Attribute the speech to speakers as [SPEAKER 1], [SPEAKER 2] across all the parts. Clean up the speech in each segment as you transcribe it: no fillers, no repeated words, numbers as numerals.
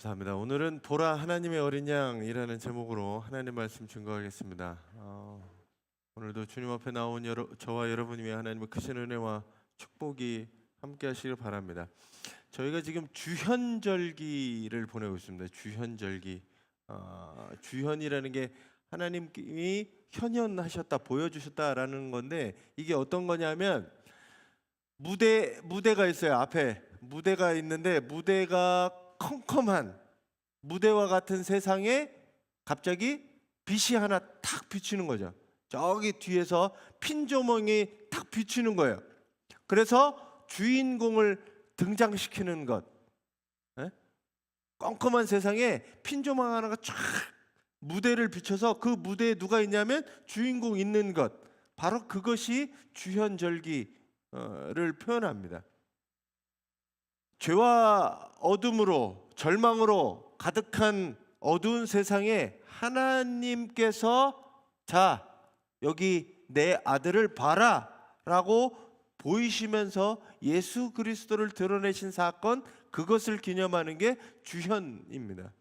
[SPEAKER 1] 감사합니다. 오늘은 보라 하나님의 어린 양이라는 제목으로 하나님 말씀 증거하겠습니다. 오늘도 주님 앞에 나온 저와 여러분 위에 하나님의 크신 은혜와 축복이 함께 하시길 바랍니다. 저희가 지금 주현절기를 보내고 있습니다. 주현절기. 주현이라는 게 하나님이 현현하셨다, 보여주셨다라는 건데, 이게 어떤 거냐면 무대가 있어요. 앞에 무대가 있는데, 무대가 컴컴한 무대와 같은 세상에 갑자기 빛이 하나 탁 비추는 거죠. 저기 뒤에서 핀조명이 탁 비추는 거예요. 그래서 주인공을 등장시키는 것. 예? 컴컴한 세상에 핀조명 하나가 쫙 무대를 비춰서 그 무대에 누가 있냐면 주인공 있는 것. 바로 그것이 주현절기를 표현합니다. 죄와 어둠으로, 절망으로 가득한 어두운 세상에 하나님께서 자, 여기 내 아들을 봐라 라고 보이시면서 예수 그리스도를 드러내신 사건, 그것을 기념하는 게 주현입니다.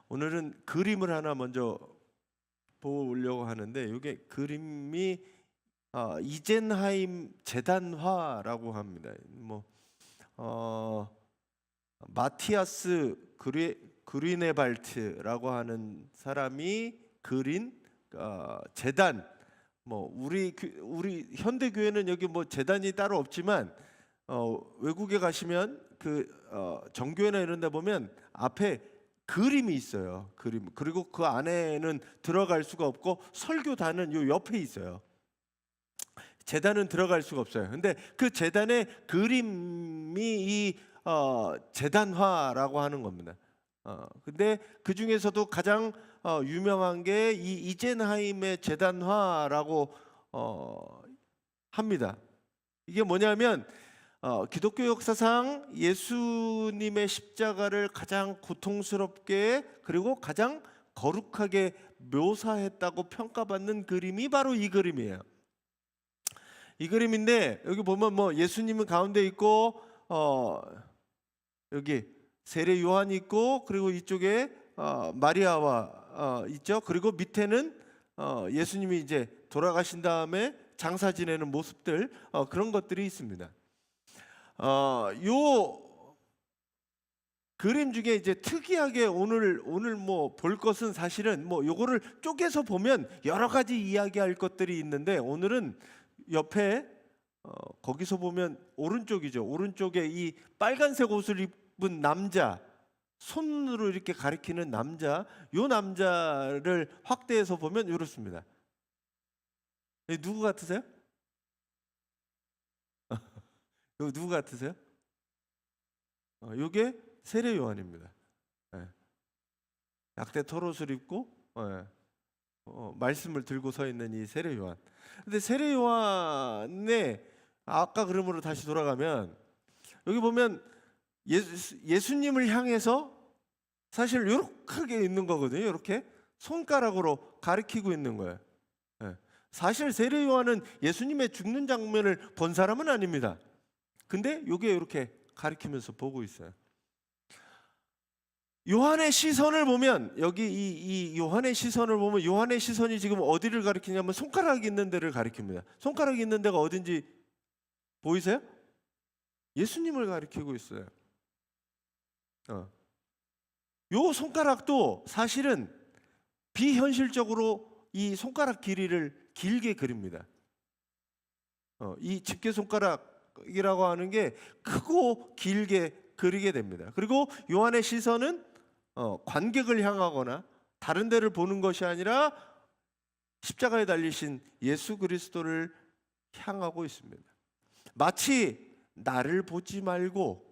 [SPEAKER 1] 오늘은 그림을 하나 먼저 보려고 하는데, 이게 그림이 이젠하임 재단화라고 합니다. 마티아스 그리네발트라고 하는 사람이 그린 재단. 우리 현대 교회는 여기 재단이 따로 없지만 외국에 가시면 정교회나 이런 데 보면 앞에 그림이 있어요. 그림. 그리고 그 안에는 들어갈 수가 없고 설교단은 요 옆에 있어요. 재단은 들어갈 수가 없어요. 근데 그 재단의 그림이 이 재단화라고 하는 겁니다. 근데 그 중에서도 가장 유명한 게 이 이젠하임의 재단화라고 합니다. 이게 뭐냐면 기독교 역사상 예수님의 십자가를 가장 고통스럽게 그리고 가장 거룩하게 묘사했다고 평가받는 그림이 바로 이 그림이에요. 이 그림인데, 여기 보면 예수님은 가운데 있고 여기 세례 요한이 있고, 그리고 이쪽에 마리아와 있죠. 그리고 밑에는 예수님이 이제 돌아가신 다음에 장사 지내는 모습들, 그런 것들이 있습니다. 요 그림 중에 이제 특이하게 오늘 볼 것은, 사실은 요거를 쪼개서 보면 여러 가지 이야기할 것들이 있는데, 오늘은 옆에 거기서 보면 오른쪽이죠. 오른쪽에 이 빨간색 옷을 입은 남자, 손으로 이렇게 가리키는 남자, 요 남자를 확대해서 보면 이렇습니다. 누구 같으세요? 누구 같으세요? 요게 세례 요한입니다. 약대 털옷을 입고 말씀을 들고 서 있는 이 세례 요한. 근데 세례 요한의 아까 그림으로 다시 돌아가면, 여기 보면 예수님을 향해서 사실 이렇게 있는 거거든요. 이렇게 손가락으로 가리키고 있는 거예요. 사실 세례 요한은 예수님의 죽는 장면을 본 사람은 아닙니다. 근데 이게 이렇게 가리키면서 보고 있어요. 요한의 시선을 보면, 여기 이 요한의 시선을 보면, 요한의 시선이 지금 어디를 가리키냐면 손가락이 있는 데를 가리킵니다. 손가락이 있는 데가 어딘지 보이세요? 예수님을 가리키고 있어요. 요 손가락도 사실은 비현실적으로 이 손가락 길이를 길게 그립니다. 이 집게 손가락이라고 하는 게 크고 길게 그리게 됩니다. 그리고 요한의 시선은 관객을 향하거나 다른 데를 보는 것이 아니라 십자가에 달리신 예수 그리스도를 향하고 있습니다. 마치 나를 보지 말고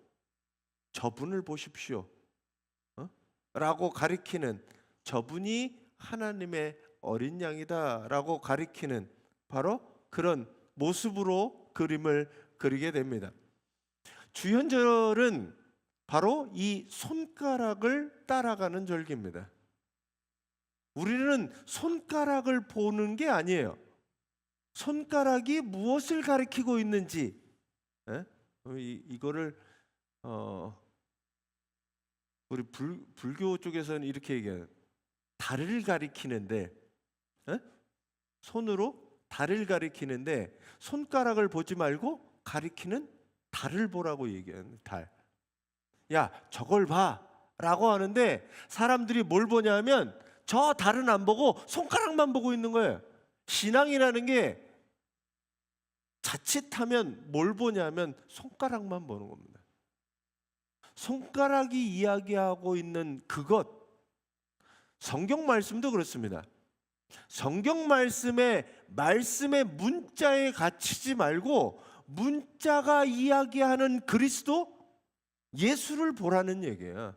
[SPEAKER 1] 저분을 보십시오 라고 가리키는, 저분이 하나님의 어린 양이다 라고 가리키는 바로 그런 모습으로 그림을 그리게 됩니다. 주현절은 바로 이 손가락을 따라가는 절기입니다. 우리는 손가락을 보는 게 아니에요. 손가락이 무엇을 가리키고 있는지, 이거를 우리 불교 쪽에서는 이렇게 얘기해요. 달을 가리키는데, 에? 손으로 달을 가리키는데 손가락을 보지 말고 가리키는 달을 보라고 얘기하는 달. 야, 저걸 봐 라고 하는데 사람들이 뭘 보냐면 저 달은 안 보고 손가락만 보고 있는 거예요. 신앙이라는 게 자칫하면 뭘 보냐면 손가락만 보는 겁니다. 손가락이 이야기하고 있는 그것, 성경 말씀도 그렇습니다. 성경 말씀의 문자에 갇히지 말고 문자가 이야기하는 그리스도, 예수를 보라는 얘기예요.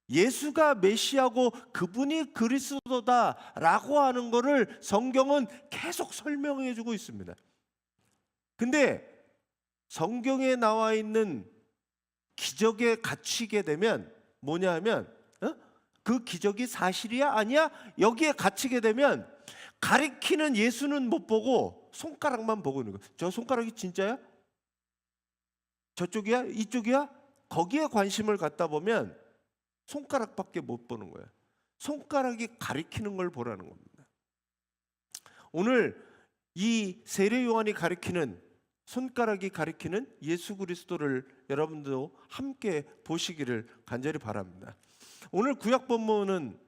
[SPEAKER 1] 예수가 메시아고 그분이 그리스도다라고 하는 것을 성경은 계속 설명해 주고 있습니다. 근데 성경에 나와 있는 기적에 갇히게 되면 뭐냐 하면 그 기적이 사실이야 아니야? 여기에 갇히게 되면 가리키는 예수는 못 보고 손가락만 보고 있는 거야. 저 손가락이 진짜야? 저쪽이야? 이쪽이야? 거기에 관심을 갖다 보면 손가락밖에 못 보는 거야. 손가락이 가리키는 걸 보라는 겁니다. 오늘 이 세례 요한이 가리키는, 손가락이 가리키는 예수 그리스도를 여러분도 함께 보시기를 간절히 바랍니다. 오늘 구약 본문은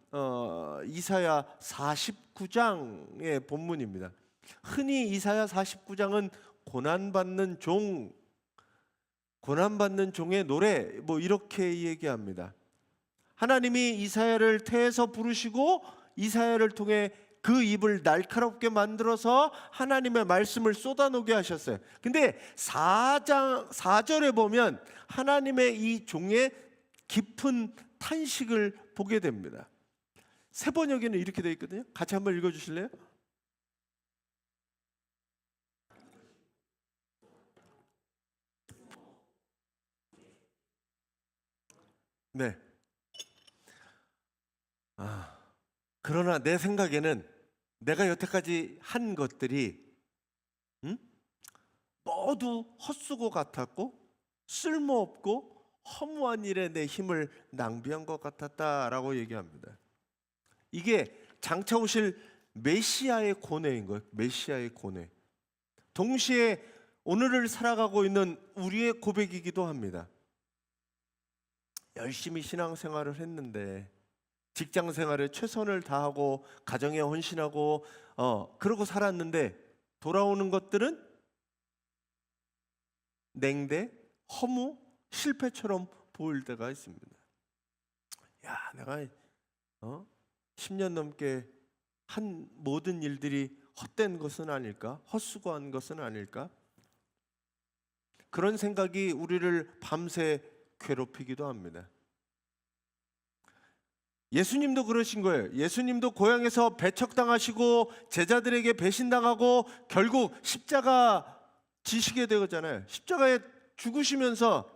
[SPEAKER 1] 이사야 49장의 본문입니다. 흔히 이사야 49장은 고난받는 종의 노래, 뭐 이렇게 얘기합니다. 하나님이 이사야를 태에서 부르시고 이사야를 통해 그 입을 날카롭게 만들어서 하나님의 말씀을 쏟아놓게 하셨어요. 근데 4절에 보면 하나님의 이 종의 깊은 탄식을 보게 됩니다. 새 번역에는 이렇게 되어 있거든요. 같이 한번 읽어주실래요? 네. 그러나 내 생각에는 내가 여태까지 한 것들이 모두 헛수고 같았고 쓸모없고 허무한 일에 내 힘을 낭비한 것 같았다라고 얘기합니다. 이게 장차 오실 메시아의 고뇌인 거예요. 메시아의 고뇌. 동시에 오늘을 살아가고 있는 우리의 고백이기도 합니다. 열심히 신앙생활을 했는데, 직장 생활에 최선을 다하고 가정에 헌신하고 그러고 살았는데 돌아오는 것들은 냉대, 허무, 실패처럼 보일 때가 있습니다. 야, 내가 10년 넘게 한 모든 일들이 헛된 것은 아닐까? 헛수고한 것은 아닐까? 그런 생각이 우리를 밤새 괴롭히기도 합니다. 예수님도 그러신 거예요. 예수님도 고향에서 배척당하시고 제자들에게 배신당하고 결국 십자가 지시게 되었잖아요. 십자가에 죽으시면서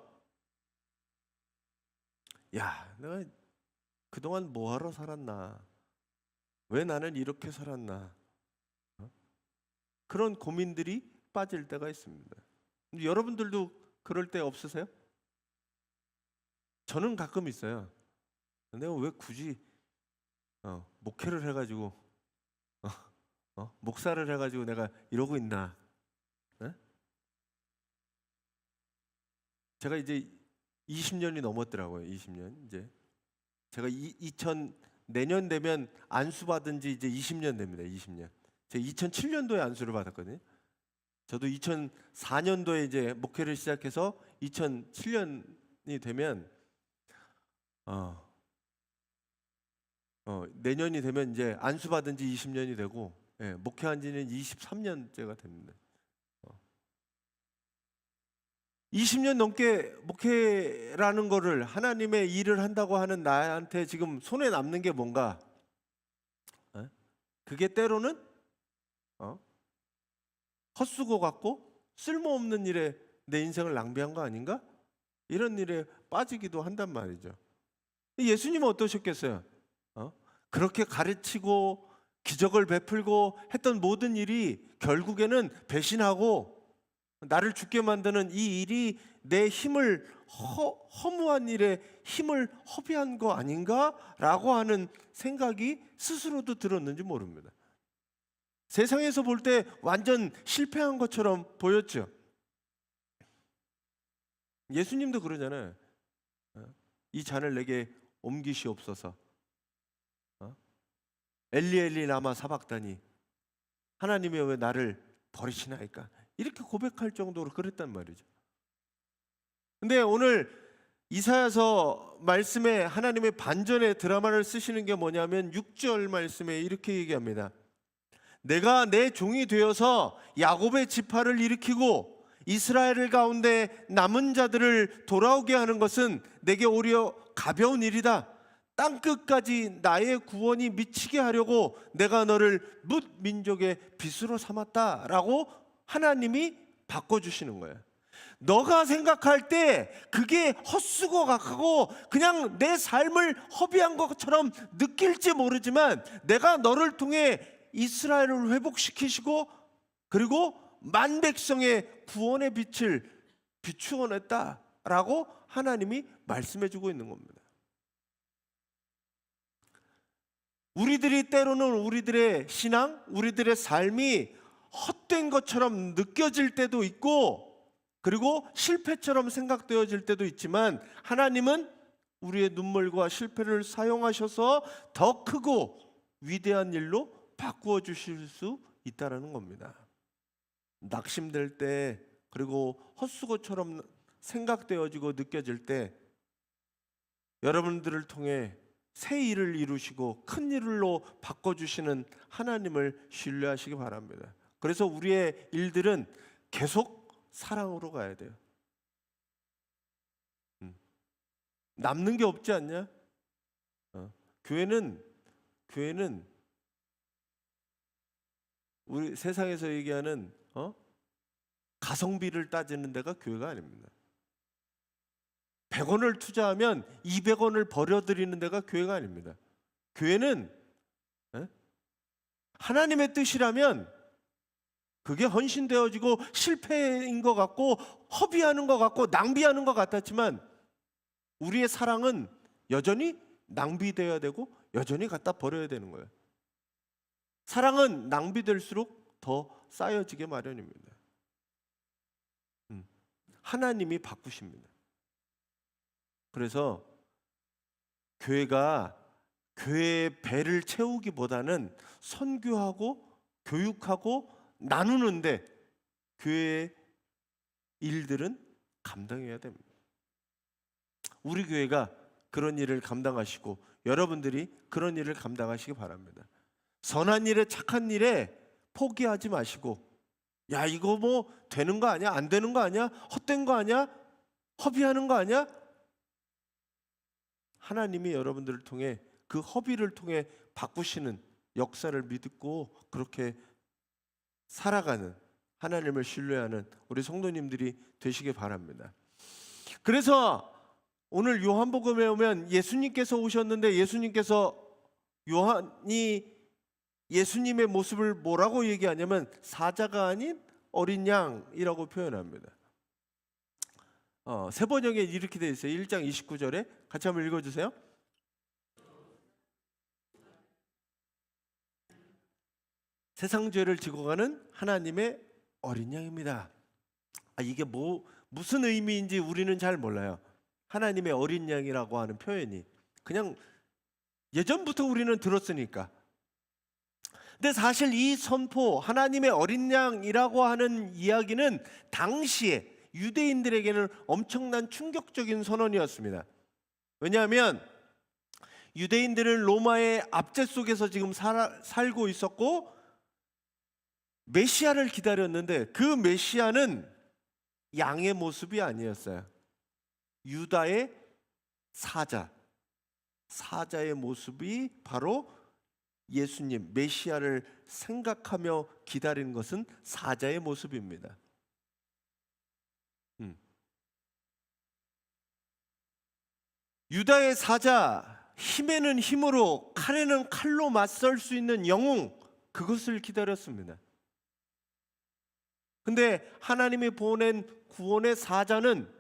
[SPEAKER 1] 야, 내가 그동안 뭐하러 살았나? 왜 나는 이렇게 살았나? 그런 고민들이 빠질 때가 있습니다. 여러분들도 그럴 때 없으세요? 저는 가끔 있어요. 내가 왜 굳이 목회를 해가지고 목사를 해가지고 내가 이러고 있나? 네? 제가 이제 20년이 넘었더라고요. 20년 이제 제가 2000 내년 되면 안수 받은 지 이제 20년 됩니다. 20년. 제가 2007년도에 안수를 받았거든요. 저도 2004년도에 이제 목회를 시작해서 2007년이 되면 내년이 되면 이제 안수 받은 지 20년이 되고, 예, 목회한 지는 23년째가 됩니다. 20년 넘게 목회라는 거를, 하나님의 일을 한다고 하는 나한테 지금 손에 남는 게 뭔가? 그게 때로는 헛수고 같고 쓸모없는 일에 내 인생을 낭비한 거 아닌가? 이런 일에 빠지기도 한단 말이죠. 예수님은 어떠셨겠어요? 그렇게 가르치고 기적을 베풀고 했던 모든 일이 결국에는 배신하고 나를 죽게 만드는 이 일이 내 힘을 허무한 일에 힘을 허비한 거 아닌가라고 하는 생각이 스스로도 들었는지 모릅니다. 세상에서 볼 때 완전 실패한 것처럼 보였죠. 예수님도 그러잖아요. 이 잔을 내게 옮기시옵소서. 엘리 엘리 라마 사박다니, 하나님이 왜 나를 버리시나이까, 이렇게 고백할 정도로 그랬단 말이죠. 근데 오늘 이사야서 말씀에 하나님의 반전의 드라마를 쓰시는 게 뭐냐면 6절 말씀에 이렇게 얘기합니다. 내가 내 종이 되어서 야곱의 지파를 일으키고 이스라엘 가운데 남은 자들을 돌아오게 하는 것은 내게 오히려 가벼운 일이다. 땅끝까지 나의 구원이 미치게 하려고 내가 너를 뭇 민족의 빚으로 삼았다라고 하나님이 바꿔주시는 거예요. 너가 생각할 때 그게 헛수고 같고 그냥 내 삶을 허비한 것처럼 느낄지 모르지만, 내가 너를 통해 이스라엘을 회복시키시고 그리고 만 백성의 구원의 빛을 비추어냈다라고 하나님이 말씀해주고 있는 겁니다. 우리들이 때로는 우리들의 신앙, 우리들의 삶이 헛된 것처럼 느껴질 때도 있고, 그리고 실패처럼 생각되어질 때도 있지만, 하나님은 우리의 눈물과 실패를 사용하셔서 더 크고 위대한 일로 바꾸어 주실 수 있다는 겁니다. 낙심될 때, 그리고 헛수고처럼 생각되어지고 느껴질 때, 여러분들을 통해 새 일을 이루시고 큰 일로 바꿔주시는 하나님을 신뢰하시기 바랍니다. 그래서 우리의 일들은 계속 사랑으로 가야 돼요. 남는 게 없지 않냐? 교회는 우리 세상에서 얘기하는 가성비를 따지는 데가 교회가 아닙니다. 100원을 투자하면 200원을 버려드리는 데가 교회가 아닙니다. 교회는 하나님의 뜻이라면 그게 헌신되어지고 실패인 것 같고 허비하는 것 같고 낭비하는 것 같았지만, 우리의 사랑은 여전히 낭비되어야 되고 여전히 갖다 버려야 되는 거예요. 사랑은 낭비될수록 더 쌓여지게 마련입니다. 하나님이 바꾸십니다. 그래서 교회가 교회의 배를 채우기보다는 선교하고 교육하고 나누는데 교회의 일들은 감당해야 됩니다. 우리 교회가 그런 일을 감당하시고 여러분들이 그런 일을 감당하시기 바랍니다. 선한 일에 착한 일에 포기하지 마시고, 야 이거 뭐 되는 거 아니야? 안 되는 거 아니야? 헛된 거 아니야? 허비하는 거 아니야? 하나님이 여러분들을 통해 그 허비를 통해 바꾸시는 역사를 믿고 그렇게 살아가는, 하나님을 신뢰하는 우리 성도님들이 되시기 바랍니다. 그래서 오늘 요한복음에 오면 예수님께서 오셨는데, 예수님께서 요한이 예수님의 모습을 뭐라고 얘기하냐면 사자가 아닌 어린 양이라고 표현합니다. 세 번역에 이렇게 되어 있어요. 1장 29절에 같이 한번 읽어주세요. 세상 죄를 지고 가는 하나님의 어린 양입니다. 이게 무슨 의미인지 우리는 잘 몰라요. 하나님의 어린 양이라고 하는 표현이 그냥 예전부터 우리는 들었으니까. 근데 사실 이 선포, 하나님의 어린 양이라고 하는 이야기는 당시에 유대인들에게는 엄청난 충격적인 선언이었습니다. 왜냐하면 유대인들은 로마의 압제 속에서 지금 살고 있었고 메시아를 기다렸는데, 그 메시아는 양의 모습이 아니었어요. 유다의 사자의 모습이 바로 예수님, 메시아를 생각하며 기다리는 것은 사자의 모습입니다. 유다의 사자, 힘에는 힘으로, 칼에는 칼로 맞설 수 있는 영웅, 그것을 기다렸습니다. 근데 하나님이 보낸 구원의 사자는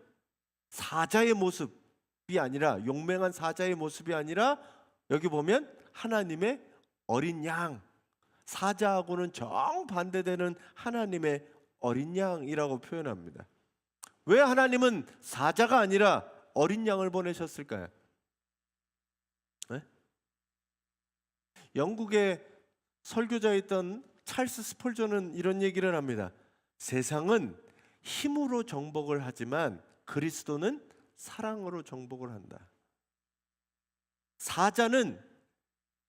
[SPEAKER 1] 사자의 모습이 아니라, 용맹한 사자의 모습이 아니라, 여기 보면 하나님의 어린 양, 사자하고는 정반대되는 하나님의 어린 양이라고 표현합니다. 왜 하나님은 사자가 아니라 어린 양을 보내셨을까요? 네? 영국의 설교자였던 찰스 스펄전은 이런 얘기를 합니다. 세상은 힘으로 정복을 하지만 그리스도는 사랑으로 정복을 한다. 사자는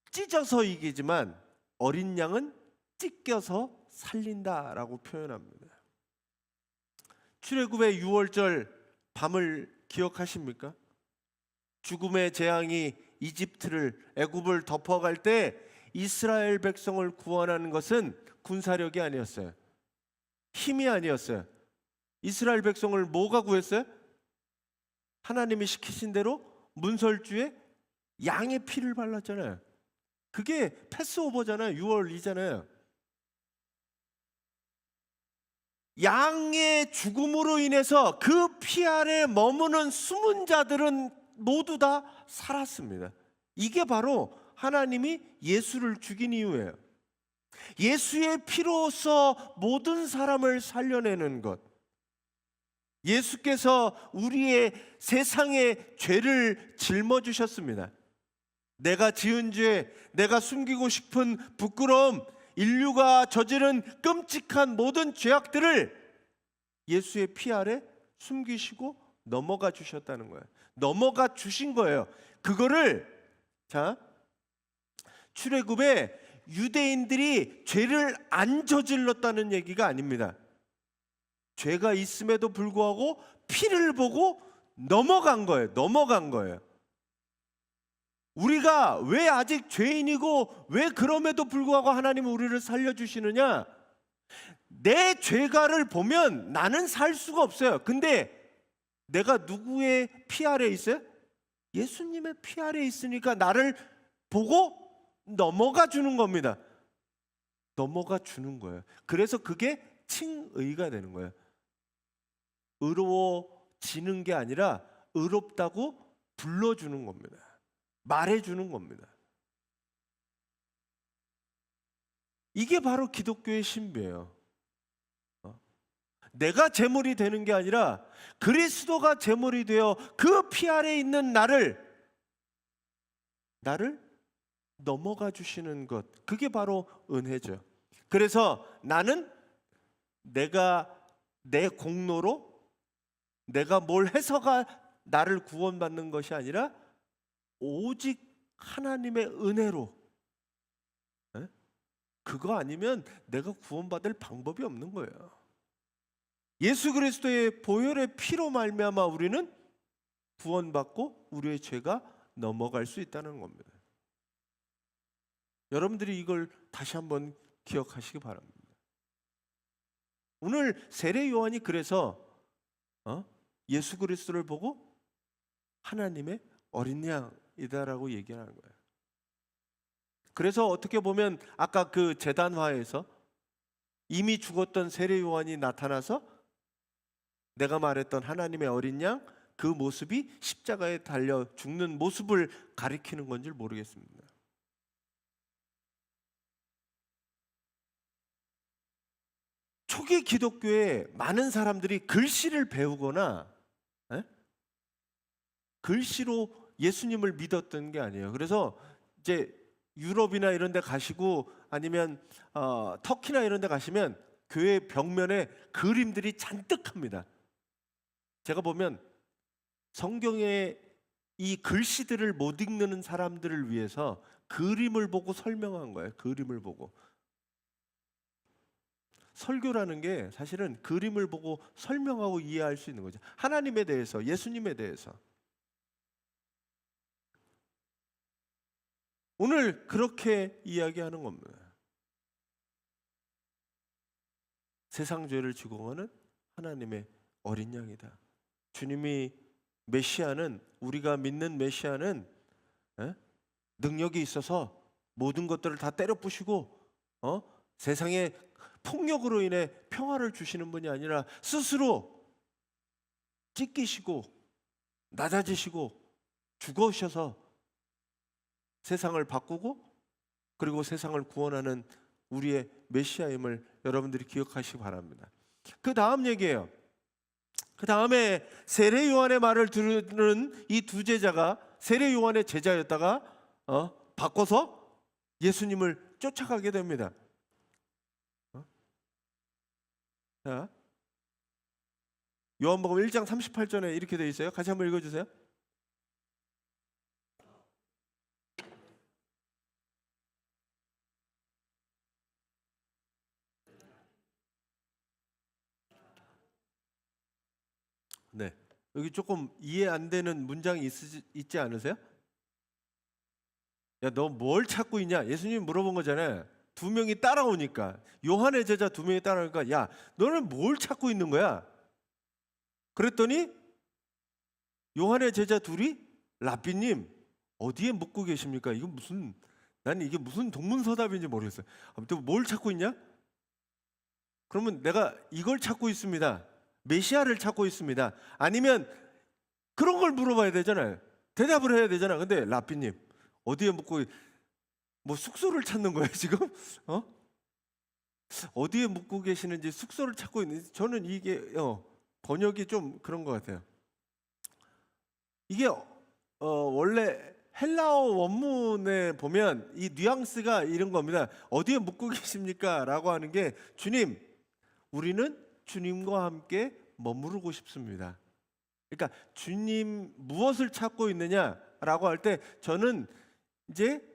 [SPEAKER 1] 찢어서 이기지만 어린 양은 찢겨서 살린다라고 표현합니다. 출애굽의 6월절 밤을 기억하십니까? 죽음의 재앙이 이집트를, 애굽을 덮어갈 때 이스라엘 백성을 구원하는 것은 군사력이 아니었어요. 힘이 아니었어요. 이스라엘 백성을 뭐가 구했어요? 하나님이 시키신 대로 문설주에 양의 피를 발랐잖아요. 그게 패스오버잖아요. 6월이잖아요. 양의 죽음으로 인해서 그 피 아래 머무는 숨은 자들은 모두 다 살았습니다. 이게 바로 하나님이 예수를 죽인 이유예요. 예수의 피로서 모든 사람을 살려내는 것. 예수께서 우리의 세상의 죄를 짊어지셨습니다. 내가 지은 죄, 내가 숨기고 싶은 부끄러움, 인류가 저지른 끔찍한 모든 죄악들을 예수의 피 아래 숨기시고 넘어가 주셨다는 거예요. 넘어가 주신 거예요. 그거를 출애굽에 유대인들이 죄를 안 저질렀다는 얘기가 아닙니다. 죄가 있음에도 불구하고 피를 보고 넘어간 거예요. 넘어간 거예요. 우리가 왜 아직 죄인이고 왜 그럼에도 불구하고 하나님은 우리를 살려주시느냐? 내 죄가를 보면 나는 살 수가 없어요. 근데 내가 누구의 피 아래 있어요? 예수님의 피 아래 있으니까 나를 보고 넘어가 주는 겁니다. 넘어가 주는 거예요. 그래서 그게 칭의가 되는 거예요. 의로워지는 게 아니라 의롭다고 불러주는 겁니다. 말해주는 겁니다. 이게 바로 기독교의 신비예요. 내가 제물이 되는 게 아니라 그리스도가 제물이 되어 그 피 아래 있는 나를 넘어가 주시는 것, 그게 바로 은혜죠. 그래서 나는 내가 내 공로로 내가 뭘 해서가 나를 구원받는 것이 아니라 오직 하나님의 은혜로, 그거 아니면 내가 구원받을 방법이 없는 거예요. 예수 그리스도의 보혈의 피로 말미암아 우리는 구원받고 우리의 죄가 넘어갈 수 있다는 겁니다. 여러분들이 이걸 다시 한번 기억하시기 바랍니다. 오늘 세례 요한이 그래서 예수 그리스도를 보고 하나님의 어린 양이다라고 얘기하는 거예요. 그래서 어떻게 보면 아까 그 제단화에서 이미 죽었던 세례 요한이 나타나서 내가 말했던 하나님의 어린 양, 그 모습이 십자가에 달려 죽는 모습을 가리키는 건지 모르겠습니다. 초기 기독교에 많은 사람들이 글씨를 배우거나 글씨로 예수님을 믿었던 게 아니에요. 그래서 이제 유럽이나 이런 데 가시고 아니면 터키나 이런 데 가시면 교회 벽면에 그림들이 잔뜩합니다. 제가 보면 성경의 이 글씨들을 못 읽는 사람들을 위해서 그림을 보고 설명한 거예요. 그림을 보고. 설교라는 게 사실은 그림을 보고 설명하고 이해할 수 있는 거죠. 하나님에 대해서, 예수님에 대해서. 오늘 그렇게 이야기하는 겁니다. 세상 죄를 지고 가는 하나님의 어린 양이다. 주님이 메시아는, 우리가 믿는 메시아는 능력이 있어서 모든 것들을 다 때려 부시고 세상에 폭력으로 인해 평화를 주시는 분이 아니라 스스로 찢기시고 낮아지시고 죽으셔서 세상을 바꾸고 그리고 세상을 구원하는 우리의 메시아임을 여러분들이 기억하시기 바랍니다. 그 다음 얘기예요. 그 다음에 세례 요한의 말을 들은 이 두 제자가 세례 요한의 제자였다가 바꿔서 예수님을 쫓아가게 됩니다. 자, 요한복음 1장 38절에 이렇게 되어 있어요. 같이 한번 읽어주세요. 네, 여기 조금 이해 안 되는 문장이 있지 않으세요? 야, 너 뭘 찾고 있냐? 예수님이 물어본 거잖아요. 두 명이 따라오니까, 요한의 제자 두 명이 따라오니까, 야, 너는 뭘 찾고 있는 거야? 그랬더니 요한의 제자 둘이, 랍비님 어디에 묵고 계십니까? 이거 무슨, 난 이게 무슨 동문서답인지 모르겠어요. 아무튼 뭘 찾고 있냐? 그러면 내가 이걸 찾고 있습니다. 메시아를 찾고 있습니다. 아니면 그런 걸 물어봐야 되잖아요. 대답을 해야 되잖아. 근데 랍비님 어디에 묵고, 뭐 숙소를 찾는 거예요 지금? 어디에 묵고 계시는지 숙소를 찾고 있는지, 저는 이게 번역이 좀 그런 것 같아요. 이게 원래 헬라어 원문에 보면 이 뉘앙스가 이런 겁니다. 어디에 묵고 계십니까? 라고 하는 게, 주님, 우리는 주님과 함께 머무르고 싶습니다. 그러니까 주님 무엇을 찾고 있느냐라고 할 때, 저는 이제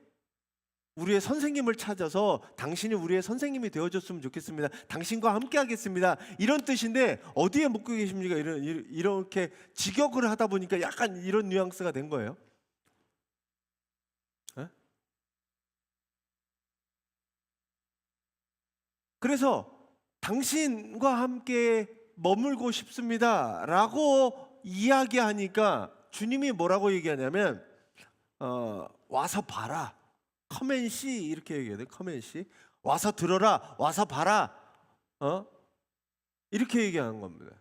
[SPEAKER 1] 우리의 선생님을 찾아서 당신이 우리의 선생님이 되어줬으면 좋겠습니다. 당신과 함께 하겠습니다. 이런 뜻인데 어디에 묵고 계십니까? 이렇게 직역을 하다 보니까 약간 이런 뉘앙스가 된 거예요. 그래서 당신과 함께 머물고 싶습니다 라고 이야기하니까 주님이 뭐라고 얘기하냐면 와서 봐라, come and see, 이렇게 얘기해야 돼. come and see, 와서 들어라, 와서 봐라, 이렇게 얘기하는 겁니다.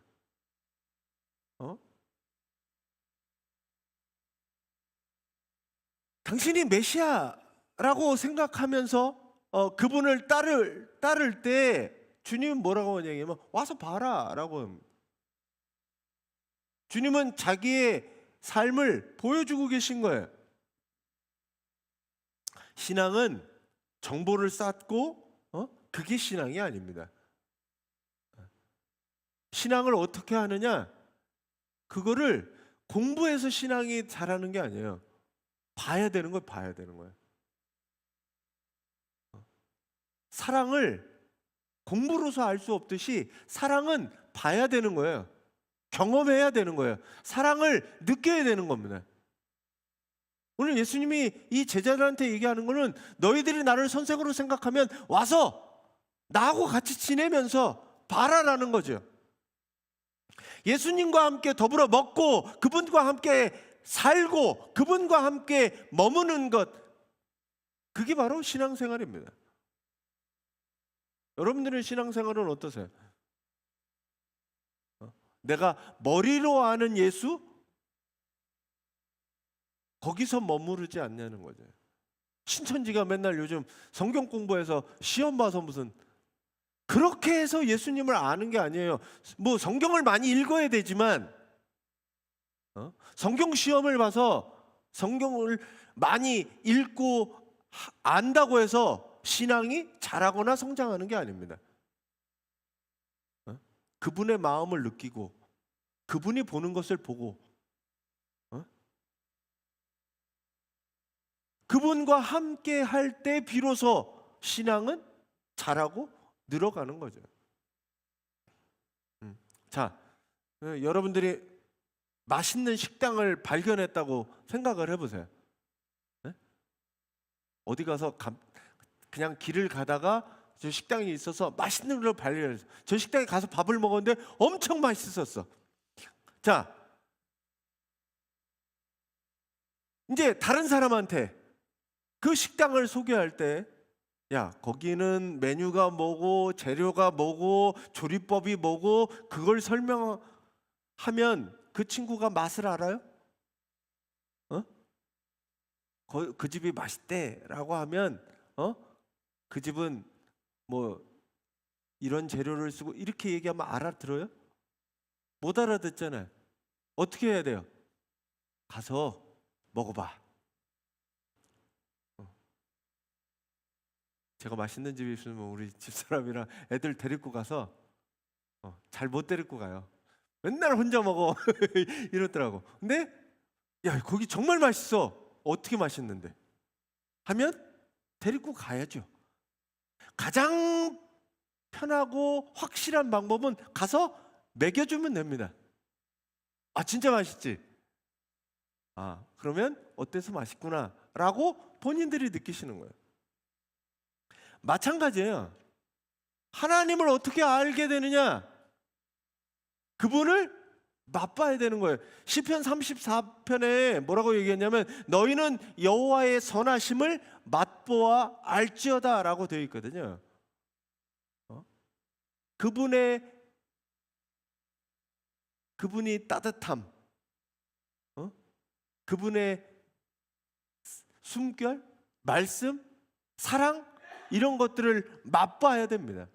[SPEAKER 1] 당신이 메시아라고 생각하면서 그분을 따를 때 주님은 뭐라고 하냐면 와서 봐라 라고 합니다. 주님은 자기의 삶을 보여주고 계신 거예요. 신앙은 정보를 쌓고 그게 신앙이 아닙니다. 신앙을 어떻게 하느냐, 그거를 공부해서 신앙이 잘하는 게 아니에요. 봐야 되는 걸 봐야 되는 거예요. 사랑을 공부로서 알 수 없듯이 사랑은 봐야 되는 거예요. 경험해야 되는 거예요. 사랑을 느껴야 되는 겁니다. 오늘 예수님이 이 제자들한테 얘기하는 거는, 너희들이 나를 선생으로 생각하면 와서 나하고 같이 지내면서 봐라라는 거죠. 예수님과 함께 더불어 먹고 그분과 함께 살고 그분과 함께 머무는 것, 그게 바로 신앙생활입니다. 여러분들의 신앙생활은 어떠세요? 내가 머리로 아는 예수? 거기서 머무르지 않냐는 거죠. 신천지가 맨날 요즘 성경 공부해서 시험 봐서 무슨, 그렇게 해서 예수님을 아는 게 아니에요. 뭐 성경을 많이 읽어야 되지만 성경 시험을 봐서 성경을 많이 읽고 안다고 해서 신앙이 자라거나 성장하는 게 아닙니다. 그분의 마음을 느끼고 그분이 보는 것을 보고 그분과 함께 할 때 비로소 신앙은 자라고 늘어가는 거죠. 자, 여러분들이 맛있는 식당을 발견했다고 생각을 해보세요. 어디 가서 그냥 길을 가다가 저 식당이 있어서 맛있는 걸 발견했어요. 저 식당에 가서 밥을 먹었는데 엄청 맛있었어. 자, 이제 다른 사람한테 그 식당을 소개할 때, 야, 거기는 메뉴가 뭐고 재료가 뭐고 조리법이 뭐고, 그걸 설명하면 그 친구가 맛을 알아요? 그 집이 맛있대라고 하면 그 집은 뭐 이런 재료를 쓰고 이렇게 얘기하면 알아들어요? 못 알아듣잖아요. 어떻게 해야 돼요? 가서 먹어봐. 제가 맛있는 집이 있으면 우리 집사람이랑 애들 데리고 가서 잘 못 데리고 가요. 맨날 혼자 먹어 이러더라고. 근데 야 거기 정말 맛있어. 어떻게 맛있는데? 하면 데리고 가야죠. 가장 편하고 확실한 방법은 가서 먹여주면 됩니다. 아 진짜 맛있지? 아 그러면 어때서 맛있구나 라고 본인들이 느끼시는 거예요. 마찬가지예요. 하나님을 어떻게 알게 되느냐? 그분을 맛봐야 되는 거예요. 시편 34편에 뭐라고 얘기했냐면 너희는 여호와의 선하심을 맛보아 알지어다 라고 되어 있거든요. 그분이 따뜻함, 그분의 숨결, 말씀, 사랑 이런 것들을 맛봐야 됩니다.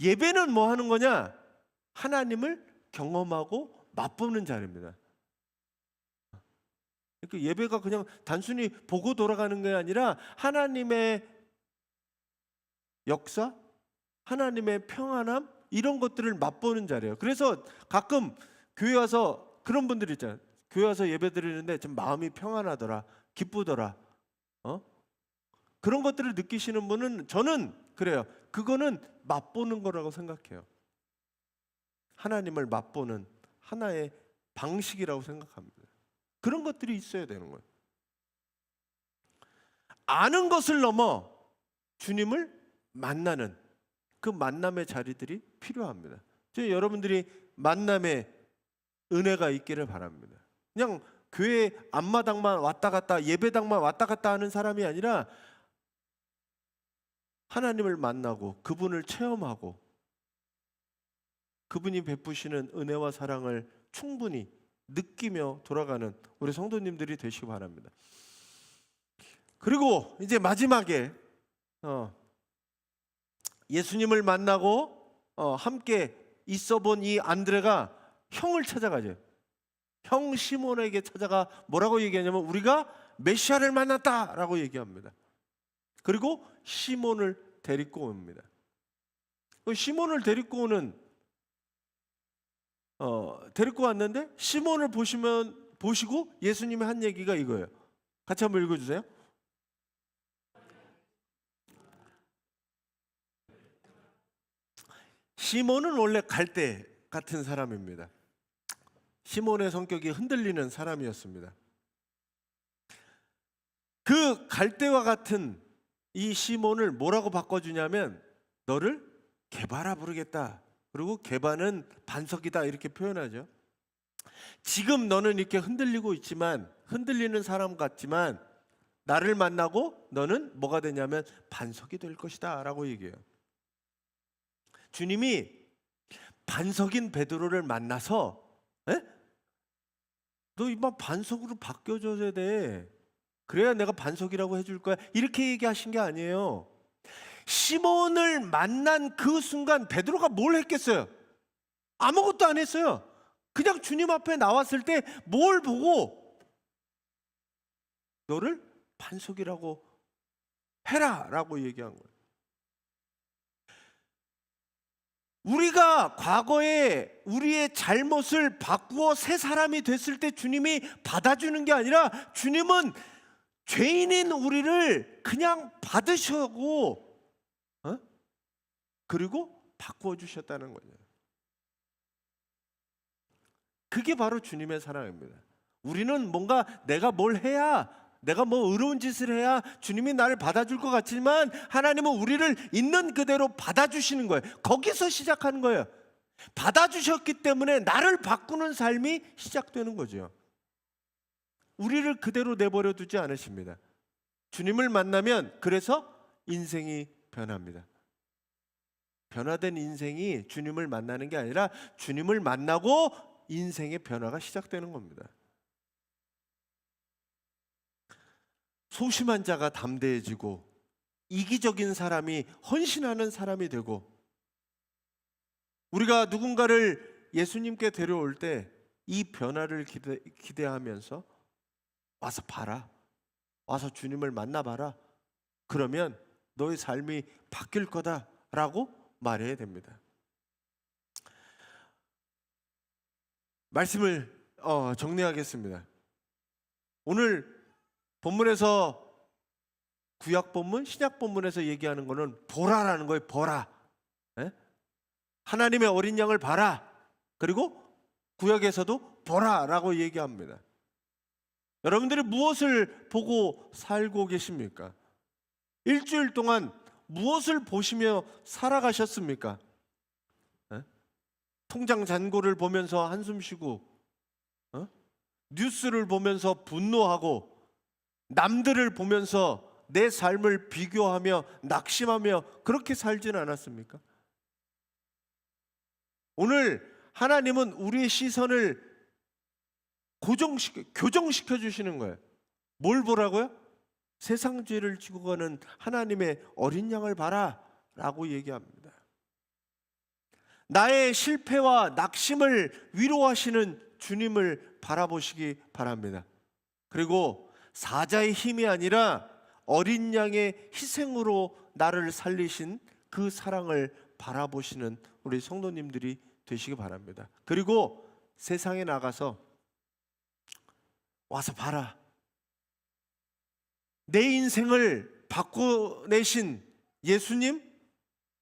[SPEAKER 1] 예배는 뭐 하는 거냐? 하나님을 경험하고 맛보는 자리입니다. 그러니까 예배가 그냥 단순히 보고 돌아가는 게 아니라 하나님의 역사, 하나님의 평안함 이런 것들을 맛보는 자리예요. 그래서 가끔 교회 와서 그런 분들 있잖아요. 교회 와서 예배 드리는데 좀 마음이 평안하더라, 기쁘더라. 그런 것들을 느끼시는 분은 저는 그래요. 그거는 맛보는 거라고 생각해요. 하나님을 맛보는 하나의 방식이라고 생각합니다. 그런 것들이 있어야 되는 거예요. 아는 것을 넘어 주님을 만나는 그 만남의 자리들이 필요합니다. 여러분들이 만남의 은혜가 있기를 바랍니다. 그냥 교회 앞마당만 왔다 갔다 예배당만 왔다 갔다 하는 사람이 아니라 하나님을 만나고 그분을 체험하고 그분이 베푸시는 은혜와 사랑을 충분히 느끼며 돌아가는 우리 성도님들이 되시기 바랍니다. 그리고 이제 마지막에 예수님을 만나고 함께 있어본 이 안드레가 형을 찾아가죠. 형 시몬에게 찾아가 뭐라고 얘기하냐면 우리가 메시아를 만났다라고 얘기합니다. 그리고 시몬을 데리고 옵니다. 시몬을 데리고 왔는데 시몬을 보시고 예수님이 한 얘기가 이거예요. 같이 한번 읽어주세요. 시몬은 원래 갈대 같은 사람입니다. 시몬의 성격이 흔들리는 사람이었습니다. 그 갈대와 같은 이 시몬을 뭐라고 바꿔주냐면 너를 게바라 부르겠다. 그리고 게바는 반석이다 이렇게 표현하죠. 지금 너는 이렇게 흔들리고 있지만 흔들리는 사람 같지만 나를 만나고 너는 뭐가 되냐면 반석이 될 것이다 라고 얘기해요. 주님이 반석인 베드로를 만나서 너 이만 반석으로 바뀌어줘야 돼. 그래야 내가 반석이라고 해줄 거야. 이렇게 얘기하신 게 아니에요. 시몬을 만난 그 순간 베드로가 뭘 했겠어요? 아무것도 안 했어요. 그냥 주님 앞에 나왔을 때 뭘 보고 너를 반석이라고 해라 라고 얘기한 거예요. 우리가 과거에 우리의 잘못을 바꾸어 새 사람이 됐을 때 주님이 받아주는 게 아니라 주님은 죄인인 우리를 그냥 받으시고 그리고 바꾸어 주셨다는 거예요. 그게 바로 주님의 사랑입니다. 우리는 뭔가 내가 뭘 해야 내가 뭐 의로운 짓을 해야 주님이 나를 받아줄 것 같지만 하나님은 우리를 있는 그대로 받아주시는 거예요. 거기서 시작하는 거예요. 받아주셨기 때문에 나를 바꾸는 삶이 시작되는 거죠. 우리를 그대로 내버려 두지 않으십니다. 주님을 만나면 그래서 인생이 변합니다. 변화된 인생이 주님을 만나는 게 아니라 주님을 만나고 인생의 변화가 시작되는 겁니다. 소심한 자가 담대해지고 이기적인 사람이 헌신하는 사람이 되고, 우리가 누군가를 예수님께 데려올 때 이 변화를 기대하면서 와서 봐라, 와서 주님을 만나봐라, 그러면 너의 삶이 바뀔 거다라고 말해야 됩니다. 말씀을 정리하겠습니다. 오늘 본문에서, 구약 본문, 신약 본문에서 얘기하는 거는 보라라는 거예요. 보라. 예? 하나님의 어린 양을 봐라. 그리고 구약에서도 보라라고 얘기합니다. 여러분들이 무엇을 보고 살고 계십니까? 일주일 동안 무엇을 보시며 살아가셨습니까? 예? 통장 잔고를 보면서 한숨 쉬고, 뉴스를 보면서 분노하고, 남들을 보면서 내 삶을 비교하며 낙심하며 그렇게 살진 않았습니까? 오늘 하나님은 우리의 시선을 교정시켜 주시는 거예요. 뭘 보라고요? 세상 죄를 지고 가는 하나님의 어린 양을 봐라 라고 얘기합니다. 나의 실패와 낙심을 위로하시는 주님을 바라보시기 바랍니다. 그리고 사자의 힘이 아니라 어린 양의 희생으로 나를 살리신 그 사랑을 바라보시는 우리 성도님들이 되시기 바랍니다. 그리고 세상에 나가서 와서 봐라, 내 인생을 바꿔내신 예수님,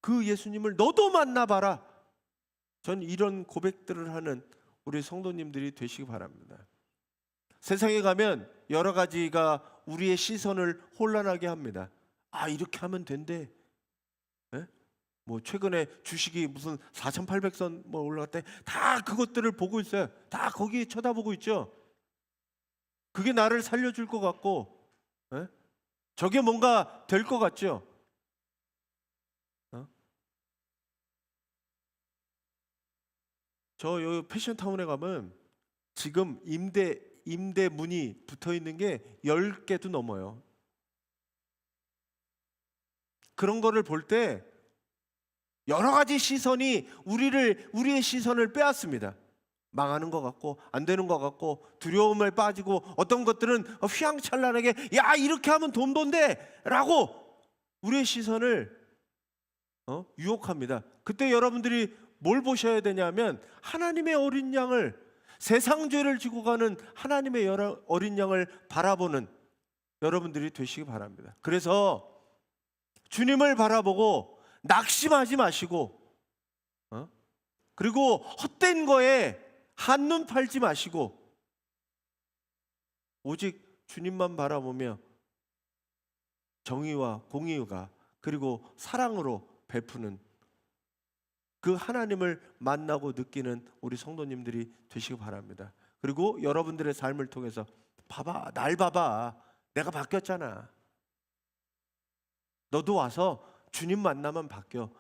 [SPEAKER 1] 그 예수님을 너도 만나봐라. 전 이런 고백들을 하는 우리 성도님들이 되시기 바랍니다. 세상에 가면 여러 가지가 우리의 시선을 혼란하게 합니다. 아, 이렇게 하면 된대. 예? 뭐 최근에 주식이 무슨 4,800선 뭐 올라갔대. 다 그것들을 보고 있어요. 다 거기 쳐다보고 있죠. 그게 나를 살려줄 것 같고, 예? 저게 뭔가 될 것 같죠. 저 여기 패션타운에 가면 지금 임대 문이 붙어 있는 게 10개도 넘어요. 그런 거를 볼 때 여러 가지 시선이 우리의 시선을 빼앗습니다. 망하는 것 같고, 안 되는 것 같고, 두려움에 빠지고, 어떤 것들은 휘황찬란하게 야, 이렇게 하면 돈 번대 라고 우리의 시선을 유혹합니다. 그때 여러분들이 뭘 보셔야 되냐면 하나님의 어린 양을, 세상 죄를 지고 가는 하나님의 어린 양을 바라보는 여러분들이 되시기 바랍니다. 그래서 주님을 바라보고 낙심하지 마시고, 그리고 헛된 거에 한눈 팔지 마시고, 오직 주님만 바라보며 정의와 공의가 그리고 사랑으로 베푸는 그 하나님을 만나고 느끼는 우리 성도님들이 되시기 바랍니다. 그리고 여러분들의 삶을 통해서 봐봐, 날 봐봐, 내가 바뀌었잖아, 너도 와서 주님 만나면 바뀌어,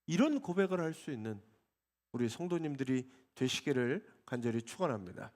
[SPEAKER 1] 이런 고백을 할 수 있는 우리 성도님들이 되시기를 간절히 축원합니다.